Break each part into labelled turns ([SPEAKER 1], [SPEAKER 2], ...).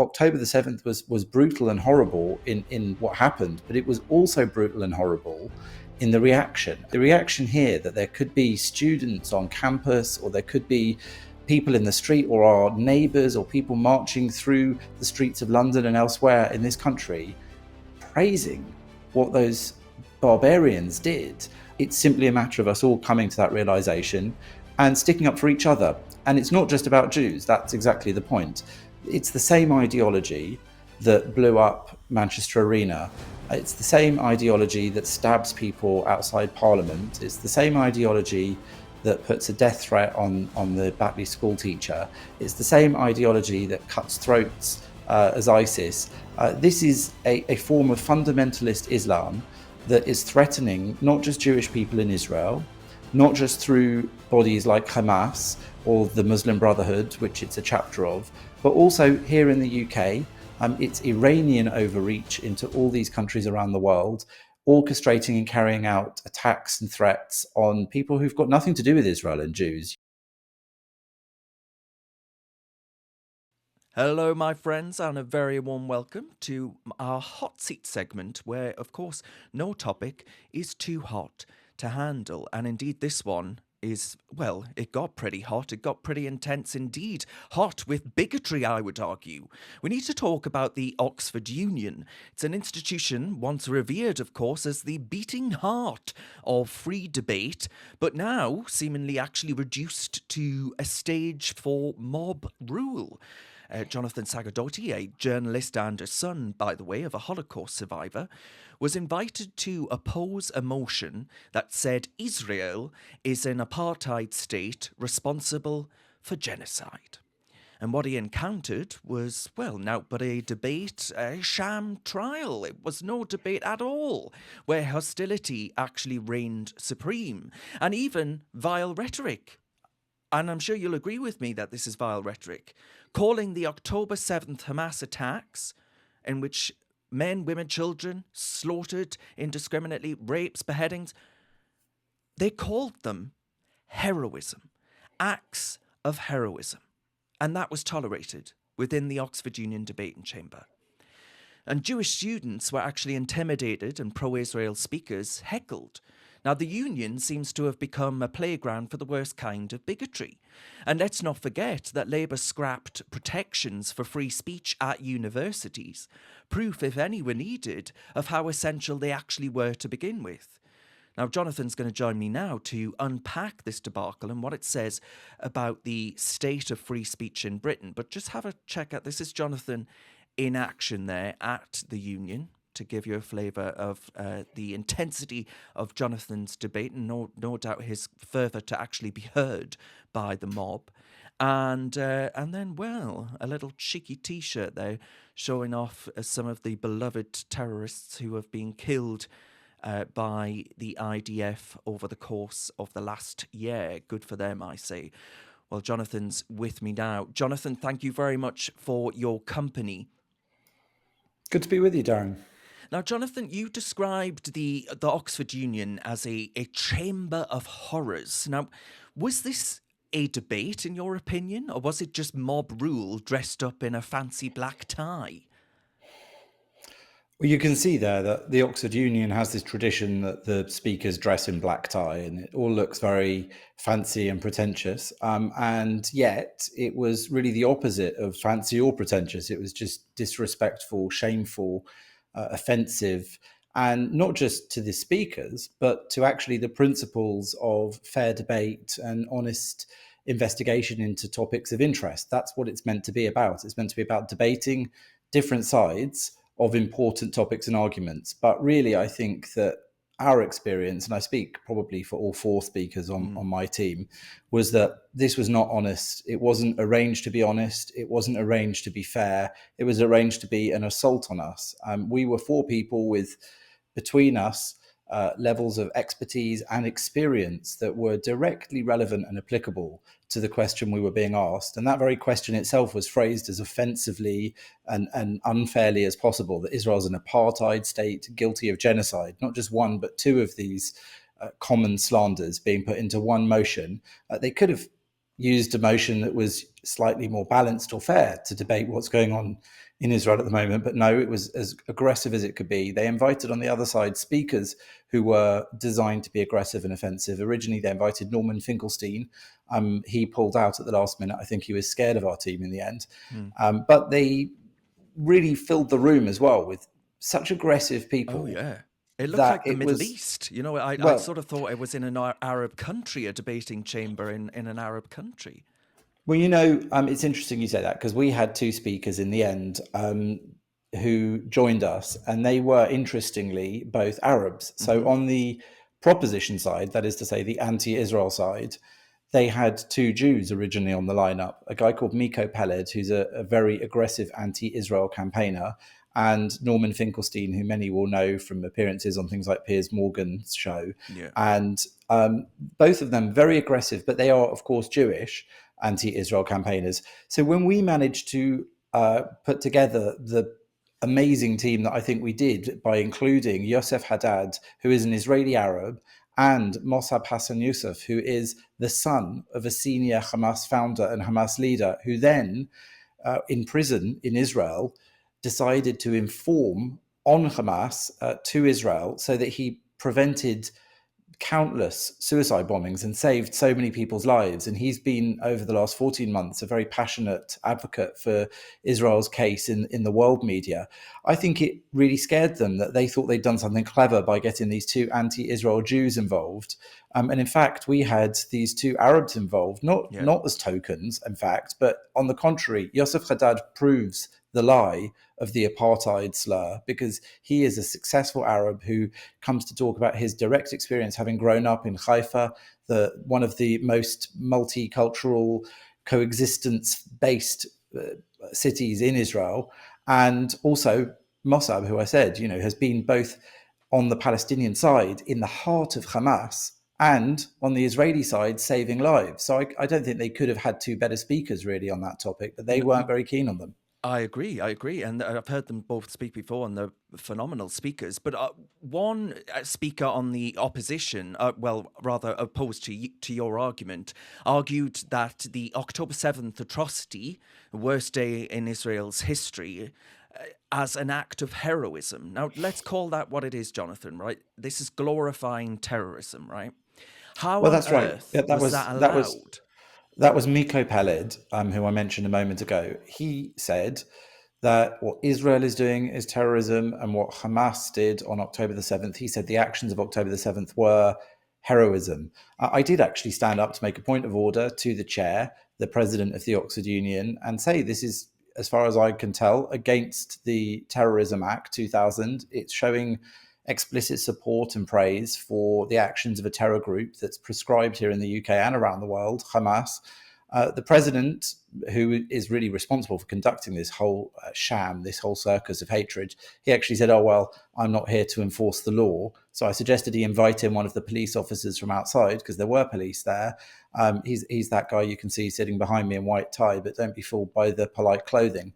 [SPEAKER 1] October the 7th was brutal and horrible in what happened, but it was also brutal and horrible in the reaction. The reaction here that there could be students on campus, or there could be people in the street, or our neighbours, or people marching through the streets of London and elsewhere in this country praising what those barbarians did. It's simply a matter of us all coming to that realisation and sticking up for each other. And it's not just about Jews, that's exactly the point. It's the same ideology that blew up Manchester Arena. It's the same ideology that stabs people outside Parliament. It's the same ideology that puts a death threat on the Batley school teacher. It's the same ideology that cuts throats as ISIS. This is a form of fundamentalist Islam that is threatening not just Jewish people in Israel, not just through bodies like Hamas or the Muslim Brotherhood, which it's a chapter of, but also here in the UK. It's Iranian overreach into all these countries around the world, orchestrating and carrying out attacks and threats on people who've got nothing to do with Israel and Jews.
[SPEAKER 2] Hello, my friends, and a very warm welcome to our hot seat segment where, of course, no topic is too hot to handle. And indeed, this one is, well, it got pretty hot. It got pretty intense indeed. Hot with bigotry, I would argue. We need to talk about the Oxford Union. It's an institution once revered, of course, as the beating heart of free debate, but now seemingly actually reduced to a stage for mob rule. Jonathan Sacerdoti, a journalist and a son, by the way, of a Holocaust survivor, was invited to oppose a motion that said Israel is an apartheid state responsible for genocide. And what he encountered was, well, now but a debate, a sham trial. It was no debate at all, where hostility actually reigned supreme, and even vile rhetoric. And I'm sure you'll agree with me that this is vile rhetoric, calling the October 7th Hamas attacks, in which men, women, children slaughtered indiscriminately, rapes, beheadings, they called them heroism, acts of heroism. And that was tolerated within the Oxford Union debating chamber. And Jewish students were actually intimidated and pro-Israel speakers heckled. Now, the union seems to have become a playground for the worst kind of bigotry. And let's not forget that Labour scrapped protections for free speech at universities, proof, if any, were needed of how essential they actually were to begin with. Now, Jonathan's going to join me now to unpack this debacle and what it says about the state of free speech in Britain. But just have a check out. This is Jonathan in action there at the union, to give you a flavour of the intensity of Jonathan's debate, and no doubt his fervour to actually be heard by the mob. And then, well, a little cheeky T-shirt there showing off some of the beloved terrorists who have been killed by the IDF over the course of the last year. Good for them, I say. Well, Jonathan's with me now. Jonathan, thank you very much for your company.
[SPEAKER 1] Good to be with you, Darren.
[SPEAKER 2] Now, Jonathan, you described the Oxford Union as a chamber of horrors. Now, was this a debate, in your opinion, or was it just mob rule dressed up in a fancy black tie?
[SPEAKER 1] Well, you can see there that the Oxford Union has this tradition that the speakers dress in black tie, and it all looks very fancy and pretentious. And yet it was really the opposite of fancy or pretentious. It was just disrespectful, shameful, offensive, and not just to the speakers, but to actually the principles of fair debate and honest investigation into topics of interest. That's what it's meant to be about. It's meant to be about debating different sides of important topics and arguments. But really, I think that our experience, and I speak probably for all four speakers on my team, was that this was not honest. It wasn't arranged to be honest. It wasn't arranged to be fair. It was arranged to be an assault on us. We were four people with, between us, levels of expertise and experience that were directly relevant and applicable to the question we were being asked. And that very question itself was phrased as offensively and unfairly as possible, that Israel is an apartheid state guilty of genocide, not just one, but two of these common slanders being put into one motion. They could have used a motion that was slightly more balanced or fair to debate what's going on in Israel at the moment, but no, it was as aggressive as it could be. They invited on the other side speakers who were designed to be aggressive and offensive. Originally, they invited Norman Finkelstein. He pulled out at the last minute. I think he was scared of our team in the end. But they really filled the room as well with such aggressive
[SPEAKER 2] Oh,
[SPEAKER 1] people
[SPEAKER 2] yeah. It looked
[SPEAKER 1] that
[SPEAKER 2] like the
[SPEAKER 1] it
[SPEAKER 2] Middle
[SPEAKER 1] was,
[SPEAKER 2] East. You know, I
[SPEAKER 1] well,
[SPEAKER 2] sort of thought it was in an Arab country, a debating chamber in an Arab country.
[SPEAKER 1] well, it's interesting you say that because we had two speakers in the end who joined us, and they were interestingly both Arabs. So
[SPEAKER 2] Hmm.
[SPEAKER 1] on the proposition side, that is to say, the anti-Israel side, they had two Jews originally on the lineup, a guy called Miko Peled, who's a very aggressive anti-Israel campaigner, and Norman Finkelstein, who many will know from appearances on things like Piers Morgan's show.
[SPEAKER 2] Yeah.
[SPEAKER 1] And both of them very aggressive, but they are, of course, Jewish anti-Israel campaigners. So when we managed to put together the amazing team that I think we did by including Yosef Haddad, who is an Israeli Arab, and Mossab Hassan Youssef, who is the son of a senior Hamas founder and Hamas leader, who then, in prison in Israel, decided to inform on Hamas to Israel so that he prevented countless suicide bombings and saved so many people's lives. And he's been, over the last 14 months, a very passionate advocate for Israel's case in the world media. I think it really scared them that they thought they'd done something clever by getting these two anti-Israel Jews involved. And in fact, we had these two Arabs involved,
[SPEAKER 2] Yeah.
[SPEAKER 1] not as tokens, in fact, but on the contrary, Yosef Haddad proves the lie of the apartheid slur, because he is a successful Arab who comes to talk about his direct experience having grown up in Haifa, one of the most multicultural, coexistence-based cities in Israel, and also Mossab, who I said, has been both on the Palestinian side in the heart of Hamas and on the Israeli side saving lives. So I don't think they could have had two better speakers really on that topic, but they weren't very keen on them.
[SPEAKER 2] I agree, and I've heard them both speak before, and they're phenomenal speakers. But one speaker on the opposition, well, rather opposed to your argument, argued that the October 7th atrocity, the worst day in Israel's history, as an act of heroism. Now, let's call that what it is, Jonathan. Right? This is glorifying terrorism, right? How
[SPEAKER 1] Well,
[SPEAKER 2] on
[SPEAKER 1] that's right.
[SPEAKER 2] earth was that
[SPEAKER 1] That was
[SPEAKER 2] allowed?
[SPEAKER 1] That was Miko Peled, who I mentioned a moment ago. He said that what Israel is doing is terrorism, and what Hamas did on October the 7th, he said the actions of October the 7th were heroism. I did actually stand up to make a point of order to the chair, the president of the Oxford Union, and say this is, as far as I can tell, against the Terrorism Act 2000. It's showing explicit support and praise for the actions of a terror group that's prescribed here in the UK and around the world, Hamas. The president, who is really responsible for conducting this whole sham, this whole circus of hatred, he actually said, "Oh, well, I'm not here to enforce the law." So I suggested he invite in one of the police officers from outside, because there were police there. He's that guy you can see sitting behind me in white tie, but don't be fooled by the polite clothing.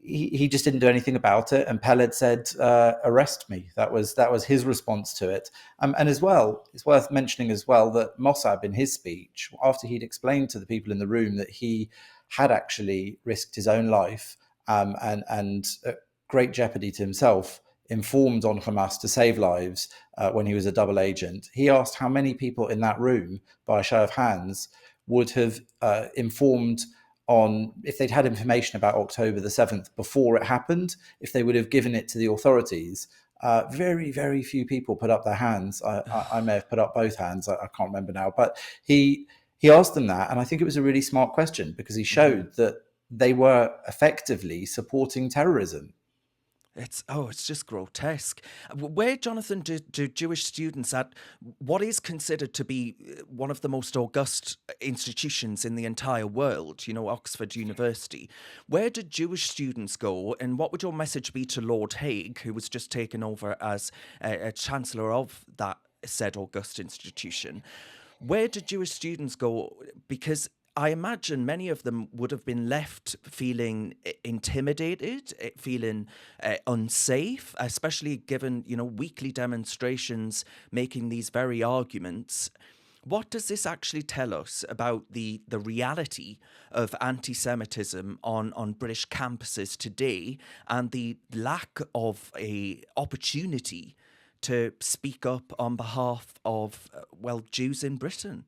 [SPEAKER 1] He just didn't do anything about it, and Peled said, "Arrest me." That was his response to it. And as well, it's worth mentioning as well that Mossab, in his speech, after he'd explained to the people in the room that he had actually risked his own life and at great jeopardy to himself, informed on Hamas to save lives when he was a double agent. He asked how many people in that room, by a show of hands, would have informed on, if they'd had information about October the 7th before it happened, if they would have given it to the authorities. Very, very few people put up their hands. I may have put up both hands. I can't remember now. But he asked them that, and I think it was a really smart question, because he showed that they were effectively supporting terrorism.
[SPEAKER 2] It's just grotesque. Where, Jonathan, do Jewish students at what is considered to be one of the most august institutions in the entire world, Oxford University, where did Jewish students go, and what would your message be to Lord Hague, who was just taken over as a chancellor of that said august institution? Where did Jewish students go? Because I imagine many of them would have been left feeling intimidated, feeling unsafe, especially given, weekly demonstrations making these very arguments. What does this actually tell us about the reality of anti-Semitism on British campuses today, and the lack of a opportunity to speak up on behalf of, Jews in Britain?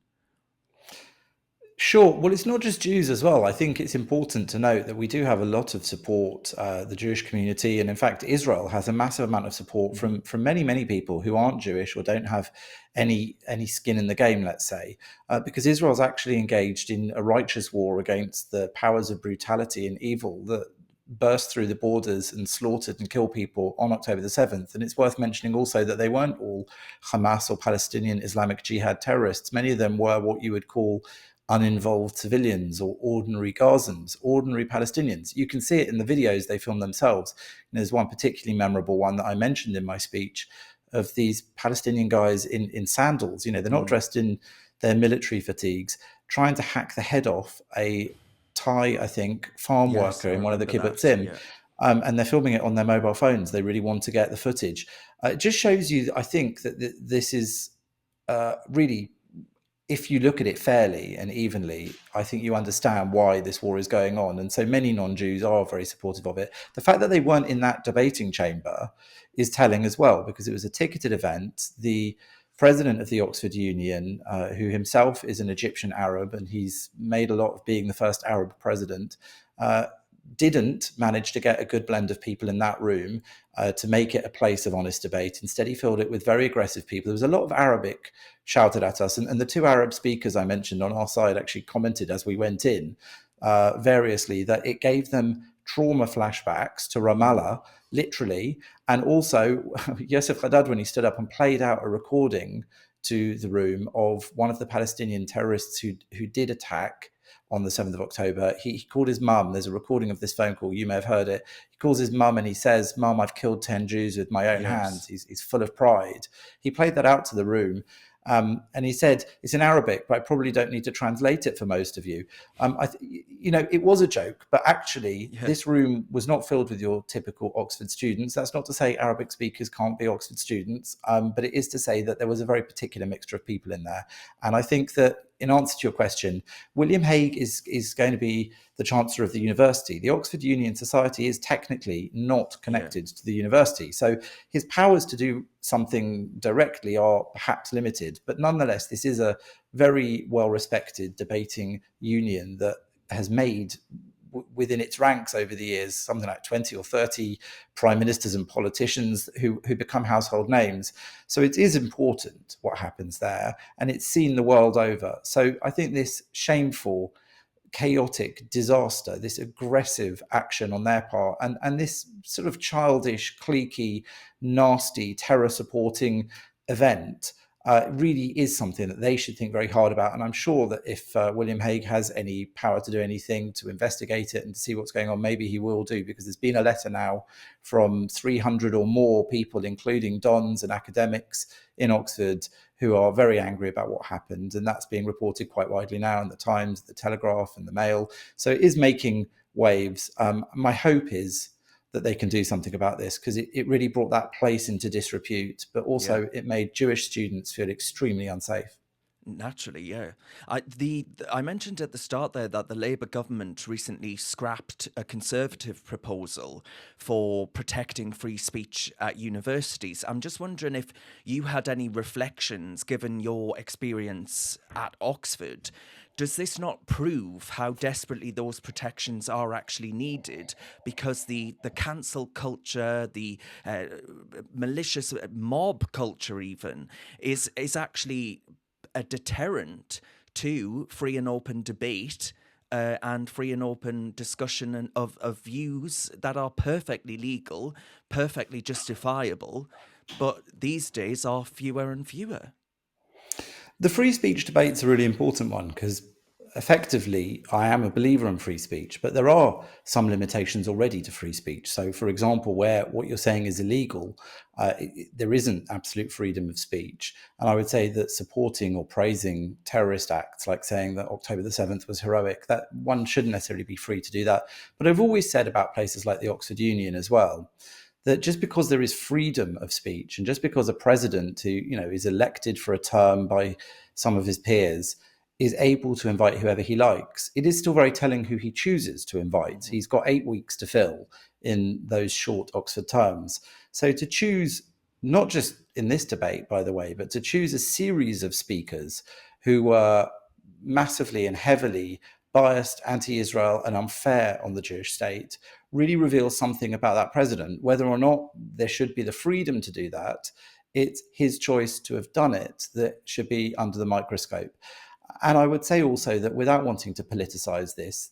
[SPEAKER 1] Sure. Well, it's not just Jews as well. I think it's important to note that we do have a lot of support, the Jewish community, and in fact, Israel has a massive amount of support
[SPEAKER 2] Hmm.
[SPEAKER 1] from many people who aren't Jewish or don't have any skin in the game. Let's say, because Israel's actually engaged in a righteous war against the powers of brutality and evil that burst through the borders and slaughtered and killed people on October the 7th. And it's worth mentioning also that they weren't all Hamas or Palestinian Islamic Jihad terrorists. Many of them were what you would call uninvolved civilians or ordinary Gazans, ordinary Palestinians. You can see it in the videos they film themselves. And there's one particularly memorable one that I mentioned in my speech of these Palestinian guys in sandals. You know, they're not dressed in their military fatigues, trying to hack the head off a Thai, I think, farm
[SPEAKER 2] Yes,
[SPEAKER 1] worker
[SPEAKER 2] I
[SPEAKER 1] in one of the
[SPEAKER 2] remember that.
[SPEAKER 1] kibbutzim.
[SPEAKER 2] Yeah,
[SPEAKER 1] And they're filming it on their mobile phones. They really want to get the footage. It just shows you, I think, that this is really, if you look at it fairly and evenly, I think you understand why this war is going on. And so many non-Jews are very supportive of it. The fact that they weren't in that debating chamber is telling as well, because it was a ticketed event. The president of the Oxford Union, who himself is an Egyptian Arab, and he's made a lot of being the first Arab president, didn't manage to get a good blend of people in that room to make it a place of honest debate. Instead, he filled it with very aggressive people. There was a lot of Arabic shouted at us, and the two Arab speakers I mentioned on our side actually commented as we went in variously that it gave them trauma flashbacks to Ramallah, literally, and also Yosef Haddad, when he stood up and played out a recording to the room of one of the Palestinian terrorists who did attack on the 7th of October. He called his mum. There's a recording of this phone call. You may have heard it. He calls his mum and he says, "Mum, I've killed 10 Jews with my own hands."
[SPEAKER 2] yes,
[SPEAKER 1] He's full of pride. He played that out to the room. And he said, "It's in Arabic, but I probably don't need to translate it for most of you." It was a joke, but actually,
[SPEAKER 2] yeah,
[SPEAKER 1] this room was not filled with your typical Oxford students. That's not to say Arabic speakers can't be Oxford students, but it is to say that there was a very particular mixture of people in there. And I think that, in answer to your question, William Hague is going to be the Chancellor of the university. The Oxford Union Society is technically not
[SPEAKER 2] yeah.
[SPEAKER 1] connected to the university. So his powers to do something directly are perhaps limited. But nonetheless, this is a very well-respected debating union that has made within its ranks over the years something like 20 or 30 prime ministers and politicians who become household names. So it is important what happens there, and it's seen the world over. So I think this shameful, chaotic disaster, this aggressive action on their part, and this sort of childish, cliquey, nasty, terror supporting event really is something that they should think very hard about. And I'm sure that if William Hague has any power to do anything to investigate it and to see what's going on, maybe he will do, because there's been a letter now from 300 or more people, including dons and academics in Oxford, who are very angry about what happened. And that's being reported quite widely now in the Times, the Telegraph, and the Mail. So it is making waves. My hope is that they can do something about this, because it really brought that place into disrepute, but
[SPEAKER 2] Yeah.
[SPEAKER 1] also it made Jewish students feel extremely unsafe.
[SPEAKER 2] Naturally, yeah. I mentioned at the start there that the Labour government recently scrapped a Conservative proposal for protecting free speech at universities. I'm just wondering if you had any reflections, given your experience at Oxford. Does this not prove how desperately those protections are actually needed? Because the cancel culture, the malicious mob culture, even is actually a deterrent to free and open debate and free and open discussion of views that are perfectly legal, perfectly justifiable, but these days are fewer and fewer.
[SPEAKER 1] The free speech debate's a really important one, because effectively I am a believer in free speech, but there are some limitations already to free speech. So, for example, where what you're saying is illegal, there isn't absolute freedom of speech. And I would say that supporting or praising terrorist acts, like saying that October the 7th was heroic, that one shouldn't necessarily be free to do that. But I've always said about places like the Oxford Union as well, that just because there is freedom of speech and just because a president who, is elected for a term by some of his peers is able to invite whoever he likes, it is still very telling who he chooses to invite. He's got 8 weeks to fill in those short Oxford terms. So to choose, not just in this debate, by the way, but to choose a series of speakers who were massively and heavily biased, anti-Israel, and unfair on the Jewish state really reveals something about that president. Whether or not there should be the freedom to do that, it's his choice to have done it that should be under the microscope. And I would say also that without wanting to politicize this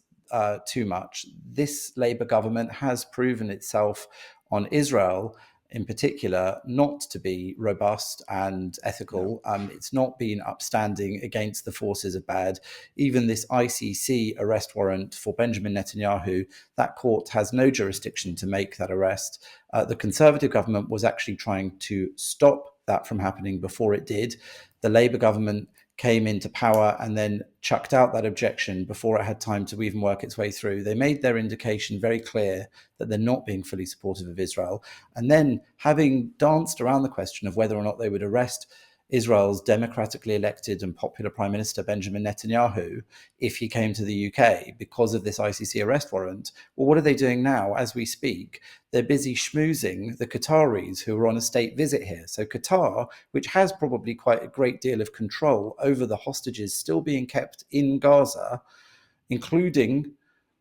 [SPEAKER 1] too much, this Labour government has proven itself on Israel in particular not to be robust and ethical. It's not been upstanding against the forces of bad. Even this ICC arrest warrant for Benjamin Netanyahu, that court has no jurisdiction to make that arrest. The Conservative government was actually trying to stop that from happening before it did. The Labour government came into power and then chucked out that objection before it had time to even work its way through. They made their indication very clear that they're not being fully supportive of Israel. And then, having danced around the question of whether or not they would arrest Israel's democratically elected and popular Prime Minister Benjamin Netanyahu if he came to the UK because of this ICC arrest warrant. Well, what are they doing now as we speak? They're busy schmoozing the Qataris who are on a state visit here. So Qatar, which has probably quite a great deal of control over the hostages still being kept in Gaza, including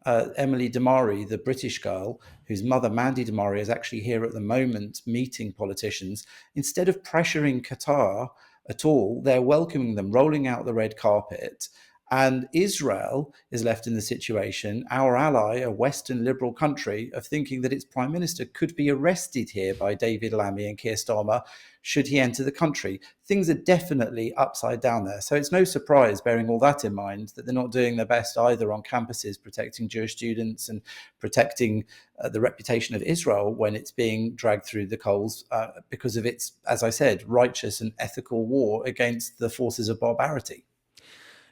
[SPEAKER 1] Emily Damari, the British girl, whose mother, Mandy Damari, is actually here at the moment meeting politicians. Instead of pressuring Qatar at all, they're welcoming them, rolling out the red carpet. And Israel is left in the situation, our ally, a Western liberal country, of thinking that its prime minister could be arrested here by David Lammy and Keir Starmer should he enter the country. Things are definitely upside down there. So it's no surprise, bearing all that in mind, that they're not doing their best either on campuses, protecting Jewish students and protecting the reputation of Israel when it's being dragged through the coals because of its, as I said, righteous and ethical war against the forces of barbarity.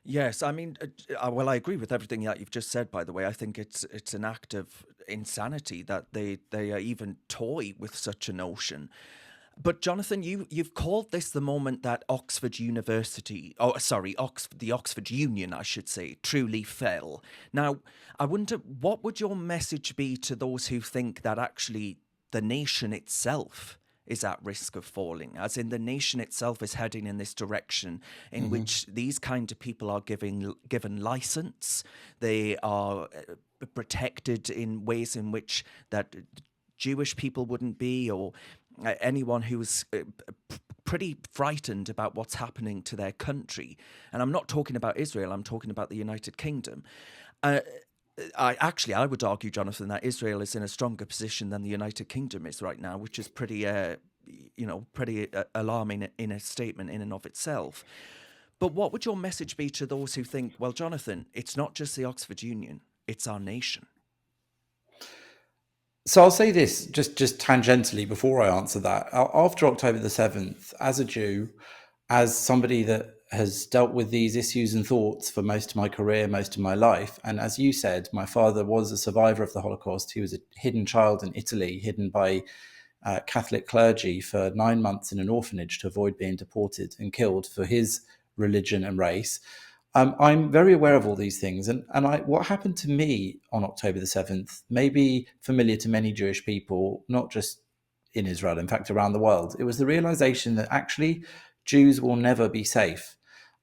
[SPEAKER 2] Yes, I mean, well, I agree with everything that you've just said. By the way, I think it's an act of insanity that they even toy with such a notion. But Jonathan, you've called this the moment that Oxford University, the Oxford Union, I should say, truly fell. Now, I wonder, what would your message be to those who think that actually the nation itself is at risk of falling, as in the nation itself is heading in this direction in which these kind of people are given license, they are protected in ways in which that Jewish people wouldn't be, or anyone who's pretty frightened about what's happening to their country. And I'm not talking about Israel, I'm talking about the United Kingdom. I would argue, Jonathan, that Israel is in a stronger position than the United Kingdom is right now, which is pretty alarming in a statement in and of itself. But what would your message be to those who think, well, Jonathan, it's not just the Oxford Union, it's our nation?
[SPEAKER 1] So I'll say this just tangentially before I answer that. After October the 7th, as a Jew, as somebody that has dealt with these issues and thoughts for most of my career, most of my life, and as you said, my father was a survivor of the Holocaust. He was a hidden child in Italy, hidden by Catholic clergy for 9 months in an orphanage to avoid being deported and killed for his religion and race. I'm very aware of all these things. And what happened to me on October the 7th may be familiar to many Jewish people, not just in Israel, in fact, around the world. It was the realization that actually Jews will never be safe.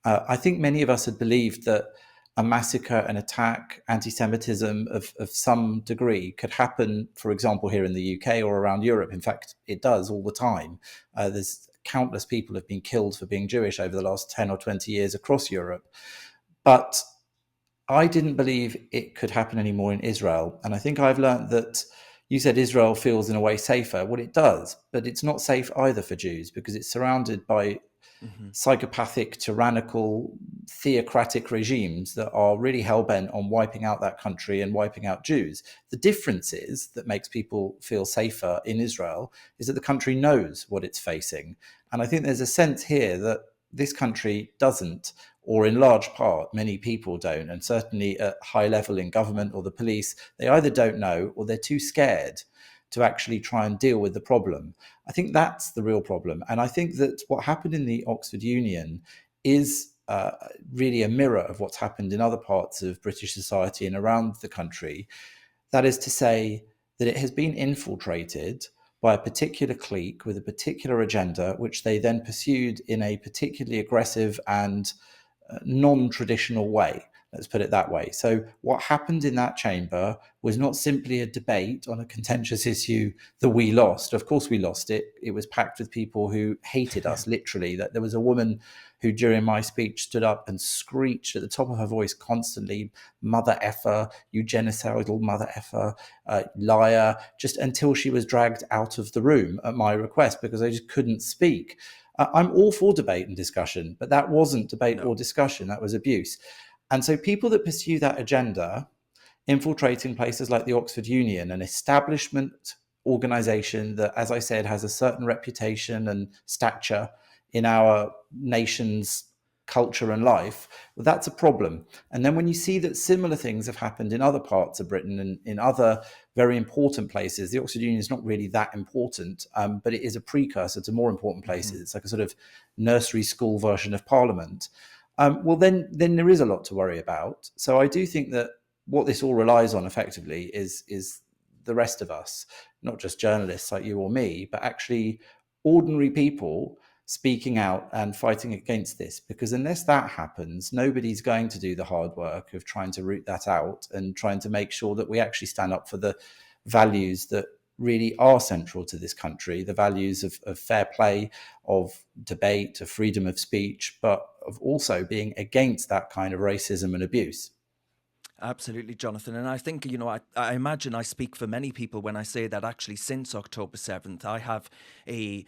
[SPEAKER 1] I think many of us had believed that a massacre, an attack, anti-Semitism of some degree could happen, for example, here in the UK or around Europe. In fact, it does all the time. There's countless people have been killed for being Jewish over the last 10 or 20 years across Europe. But I didn't believe it could happen anymore in Israel. And I think I've learned that you said Israel feels in a way safer. Well, it does, but it's not safe either for Jews because it's surrounded by psychopathic, tyrannical, theocratic regimes that are really hell-bent on wiping out that country and wiping out Jews. The difference is that makes people feel safer in Israel is that the country knows what it's facing. And I think there's a sense here that this country doesn't, or in large part, many people don't. And certainly at high level in government or the police, they either don't know or they're too scared to actually try and deal with the problem. I think that's the real problem. And I think that what happened in the Oxford Union is really a mirror of what's happened in other parts of British society and around the country. That is to say, that it has been infiltrated by a particular clique with a particular agenda, which they then pursued in a particularly aggressive and non-traditional way. Let's put it that way. So what happened in that chamber was not simply a debate on a contentious issue that we lost. Of course we lost it. It was packed with people who hated us, literally. That there was a woman who during my speech stood up and screeched at the top of her voice constantly, "Mother effer, you genocidal mother effer, liar," just until she was dragged out of the room at my request because I just couldn't speak. I'm all for debate and discussion, but that wasn't debate or discussion. That was abuse. And so people that pursue that agenda, infiltrating places like the Oxford Union, an establishment organization that, as I said, has a certain reputation and stature in our nation's culture and life, well, that's a problem. And then when you see that similar things have happened in other parts of Britain and in other very important places, the Oxford Union is not really that important, but it is a precursor to more important places. It's like a sort of nursery school version of Parliament. Well, then there is a lot to worry about. So I do think that what this all relies on effectively is the rest of us, not just journalists like you or me, but actually ordinary people speaking out and fighting against this. Because unless that happens, nobody's going to do the hard work of trying to root that out and trying to make sure that we actually stand up for the values that really are central to this country, the values of fair play, of debate, of freedom of speech, but of also being against that kind of racism and abuse.
[SPEAKER 2] Absolutely, Jonathan. And I think, I imagine I speak for many people when I say that actually since October 7th, I have a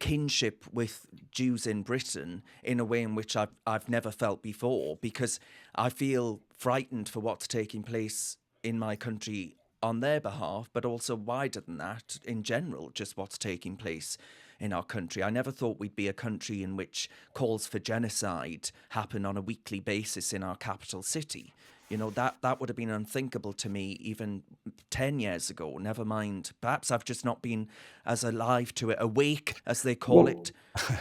[SPEAKER 2] kinship with Jews in Britain in a way in which I've never felt before, because I feel frightened for what's taking place in my country on their behalf, but also wider than that, in general, just what's taking place in our country. I never thought we'd be a country in which calls for genocide happen on a weekly basis in our capital city. That would have been unthinkable to me even 10 years ago, never mind. Perhaps I've just not been as alive to it, awake, as they call it,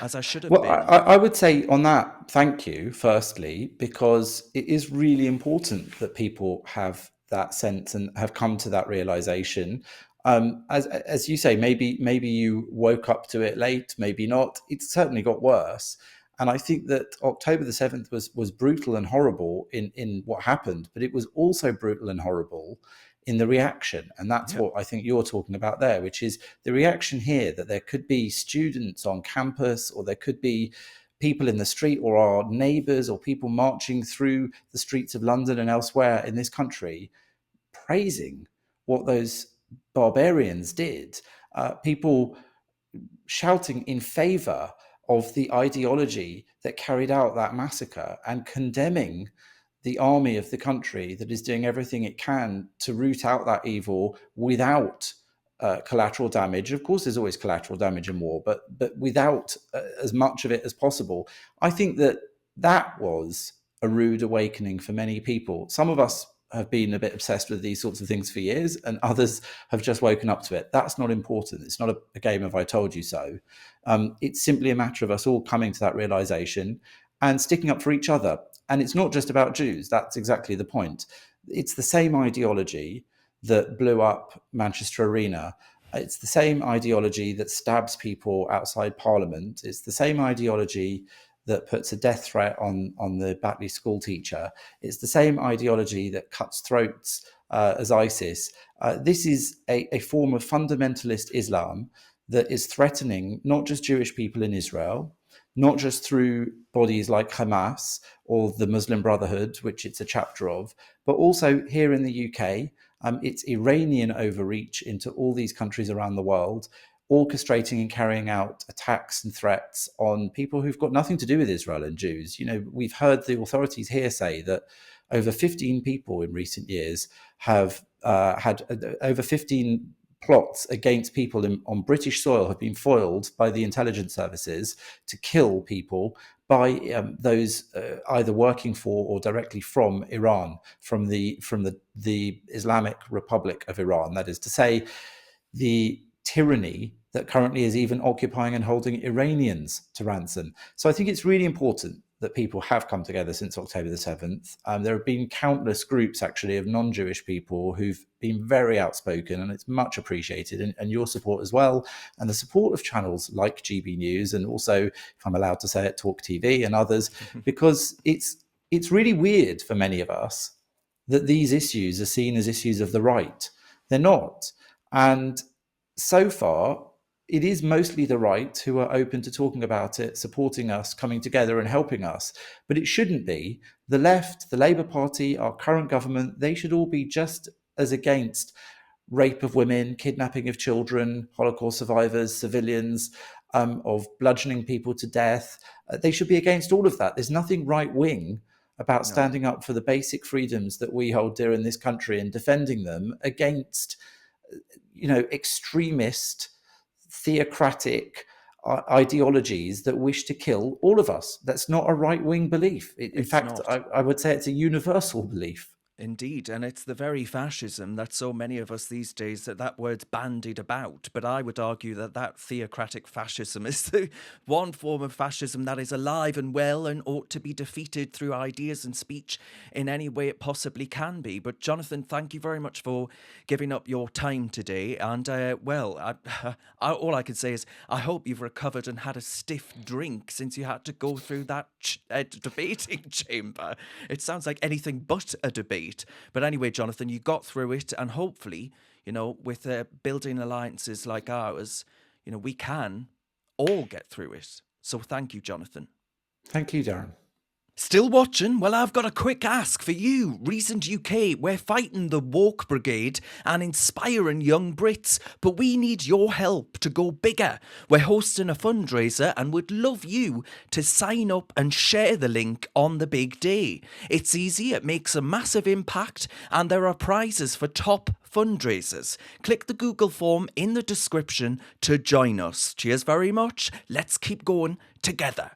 [SPEAKER 2] as I should have been.
[SPEAKER 1] I would say on that, thank you, firstly, because it is really important that people have that sense and have come to that realization. As you say, maybe you woke up to it late, maybe not. It certainly got worse. And I think that October the 7th was brutal and horrible in what happened, but it was also brutal and horrible in the reaction. And that's what I think you're talking about there, which is the reaction here that there could be students on campus, or there could be people in the street, or our neighbours, or people marching through the streets of London and elsewhere in this country, praising what those barbarians did. People shouting in favour of the ideology that carried out that massacre and condemning the army of the country that is doing everything it can to root out that evil without collateral damage. Of course, there's always collateral damage in war, but without as much of it as possible. I think that was a rude awakening for many people. Some of us have been a bit obsessed with these sorts of things for years, and others have just woken up to it. That's not important. It's not a game of I told you so. It's simply a matter of us all coming to that realization and sticking up for each other. And it's not just about Jews. That's exactly the point. It's the same ideology that blew up Manchester Arena. It's the same ideology that stabs people outside Parliament. It's the same ideology that puts a death threat on the Batley school teacher. It's the same ideology that cuts throats as ISIS. This is a form of fundamentalist Islam that is threatening not just Jewish people in Israel, not just through bodies like Hamas or the Muslim Brotherhood, which it's a chapter of, but also here in the UK. It's Iranian overreach into all these countries around the world, orchestrating and carrying out attacks and threats on people who've got nothing to do with Israel and Jews. We've heard the authorities here say that over 15 people in recent years have had over 15 plots against people on British soil have been foiled by the intelligence services to kill people by those either working for or directly from Iran, from the Islamic Republic of Iran. That is to say, the tyranny that currently is even occupying and holding Iranians to ransom. So I think it's really important that people have come together since October the 7th. There have been countless groups, actually, of non-Jewish people who've been very outspoken, and it's much appreciated, and your support as well, and the support of channels like GB News, and also, if I'm allowed to say it, Talk TV and others, because it's really weird for many of us that these issues are seen as issues of the right. They're not. And so far, it is mostly the right who are open to talking about it, supporting us, coming together and helping us. But it shouldn't be. The left, the Labour Party, our current government, they should all be just as against rape of women, kidnapping of children, Holocaust survivors, civilians, of bludgeoning people to death. They should be against all of that. There's nothing right-wing about standing up for the basic freedoms that we hold dear in this country and defending them against, extremist, theocratic ideologies that wish to kill all of us. That's not a right-wing belief. In fact, I would say it's a universal belief.
[SPEAKER 2] Indeed, and it's the very fascism that so many of us these days, that word's bandied about. But I would argue that theocratic fascism is the one form of fascism that is alive and well and ought to be defeated through ideas and speech in any way it possibly can be. But Jonathan, thank you very much for giving up your time today. And all I can say is I hope you've recovered and had a stiff drink since you had to go through that debating chamber. It sounds like anything but a debate. But anyway, Jonathan, you got through it, and hopefully, with building alliances like ours, we can all get through it. So thank you, Jonathan.
[SPEAKER 1] Thank you, Darren.
[SPEAKER 2] Still watching? Well, I've got a quick ask for you. Recent UK, we're fighting the woke brigade and inspiring young Brits, but we need your help to go bigger. We're hosting a fundraiser and would love you to sign up and share the link on the big day. It's easy, it makes a massive impact, and there are prizes for top fundraisers. Click the Google form in the description to join us. Cheers very much. Let's keep going together.